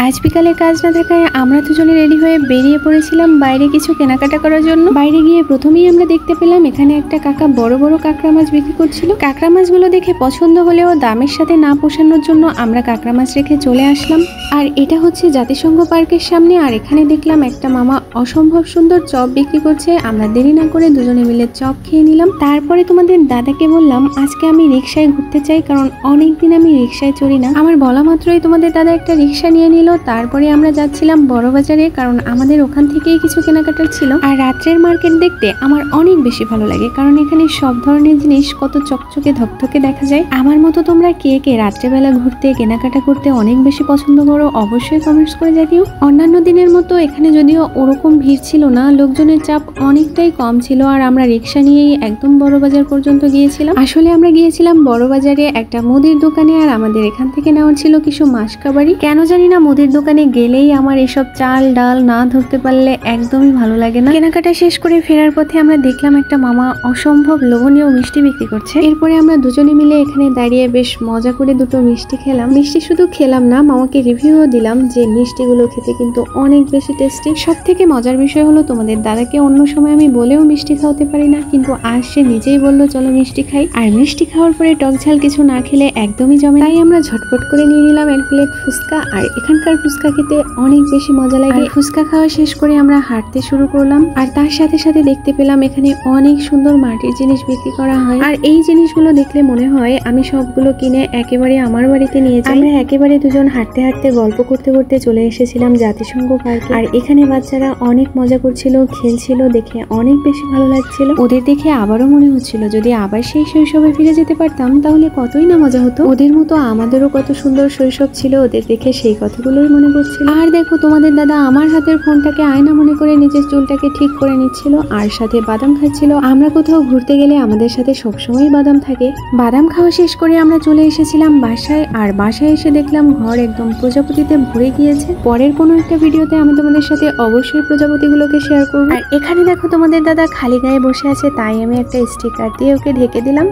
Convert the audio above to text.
আজ বিকালে কাজ না থাকায় আমরা দুজনে রেডি হয়ে বেরিয়ে পড়েছিলাম বাইরে কিছু কেনাকাটা করার জন্য। বাইরে গিয়ে প্রথমেই আমরা দেখতে পেলাম এখানে একটা কাকা বড় বড় কাঁকড়া মাছ বিক্রি করছিল। কাঁকড়া মাছগুলো দেখে পছন্দ হলেও দামের সাথে না পোষানোর জন্য আমরা কাঁকড়া মাছ রেখে চলে আসলাম। আর এটা হচ্ছে জাতিসংঘ পার্কের সামনে। আর এখানে দেখলাম একটা মামা অসম্ভব সুন্দর চপ বিক্রি করছে। আমরা দেরি না করে দুজনে মিলে চপ খেয়ে নিলাম। তারপরে তোমাদের দাদাকে বললাম আজকে আমি রিক্সায় ঘুরতে চাই, কারণ অনেকদিন আমি রিক্সায় চড়ি না। আমার বলা মাত্রই তোমাদের দাদা একটা রিক্সা নিয়ে নিল। তারপরে আমরা যাচ্ছিলাম বড় বাজারে, কারণ আমাদের ওখান থেকেই কিছু কেনাকাটার ছিল। আর রাত্রের মার্কেট দেখতে আমার অনেক বেশি ভালো লাগে, কারণ এখানে সব ধরনের জিনিস কত চকচকে ধকধকে দেখা যায়। আমার মতো তোমরা কে কে রাত্রেবেলা ঘুরতে কেনাকাটা করতে অনেক বেশি পছন্দ করো অবশ্যই কমেন্টস করে জানিও। অন্যান্য দিনের মতো এখানে যদিও ওরকম ভিড় ছিল না, লোকজনের চাপ অনেকটাই কম ছিল। আর আমরা রিক্সা নিয়েই একদম বড় বাজার পর্যন্ত গিয়েছিলাম। আসলে আমরা গিয়েছিলাম বড় বাজারে একটা মুদির দোকানে, আর আমাদের এখান থেকে নেওয়ার ছিল কিছু মাসকাবাড়ি। কেন জানি না মুদির দোকানে গেলেই আমার এসব চাল ডাল না ধরতে পারলে একদমই ভালো লাগে না। কেনাকাটা শেষ করে ফেরার পথে আমরা দেখলাম একটা মামা অসম্ভব লোভনীয় মিষ্টি বিক্রি করছে। এরপরে আমরা দুজনে মিলে এখানে দাঁড়িয়ে বেশ মজা করে দুটো মিষ্টি খেলাম। মিষ্টি শুধু খেলাম না, মামাকে রিভিউও দিলাম যে মিষ্টিগুলো খেতে কিন্তু অনেক বেশি টেস্টি। সব থেকে মজার বিষয় হলো তোমাদের দাদাকে অন্য সময় আমি বলেও মিষ্টি খাওয়াতে পারি না, কিন্তু আজ সে নিজেই বললো চলো মিষ্টি খাই। আর মিষ্টি খাওয়ার পরে টক ঝাল কিছু না খেলে একদমই জমে। তাই আমরা ঝটপট করে নিয়ে নিলাম এক প্লেট ফুচকা। আর এখানকার ফুচকা খেতে অনেক বেশি মজা লাগে। ফুচকা খাওয়া শেষ করে আমরা হাঁটতে শুরু করলাম। আর তার সাথে সাথে দেখতে পেলাম এখানে অনেক সুন্দর মাটির জিনিস বিক্রি করা হয়। আর এই জিনিসগুলো দেখলে মনে হয় আমি সবগুলো কিনে একেবারে আমার বাড়িতে নিয়ে যাই। আমরা একেবারে দুজন হাঁটতে হাঁটতে গল্প করতে করতে চলে এসেছিলাম জাতিসংঘ পার্কে। আর এখানে বাচ্চারা অনেক মজা করছিল, খেলছিল, দেখে অনেক বেশি ভালো লাগছিল। ওদের দেখে আবারও মনে হচ্ছিল যদি আবার সেই শৈশবে ফিরে যেতে পারতাম তাহলে কতই না মজা হতো। ওদের মতো আমাদেরও কত সুন্দর শৈশব ছিল, ওদের দেখে সেই কথাগুলোই মনে পড়ছিল। আর দেখো তোমাদের দাদা আমার হাতের ফোনটাকে আয়না মনে করে নিজের চুলটাকে ঠিক করে নিচ্ছিল, আর সাথে বাদাম খাচ্ছিল। আমরা কোথাও ঘুরতে গেলে আমাদের সাথে সবসময় বাদাম থাকে। বাদাম খাওয়া শেষ করে আমরা চলে এসেছিলাম বাসায়। আর বাসায় এসে দেখলাম ঘর একদম প্রজাপতিতে ভরে গিয়েছে। পরের কোনো একটা ভিডিওতে আমি তোমাদের সাথে অবশ্যই প্রজাপতিগুলোকে শেয়ার করবো। আর এখানে দেখো তোমাদের দাদা খালি গায়ে বসে আছে, তাই আমি একটা স্টিকার দিয়ে ওকে ঢেকে দিলাম।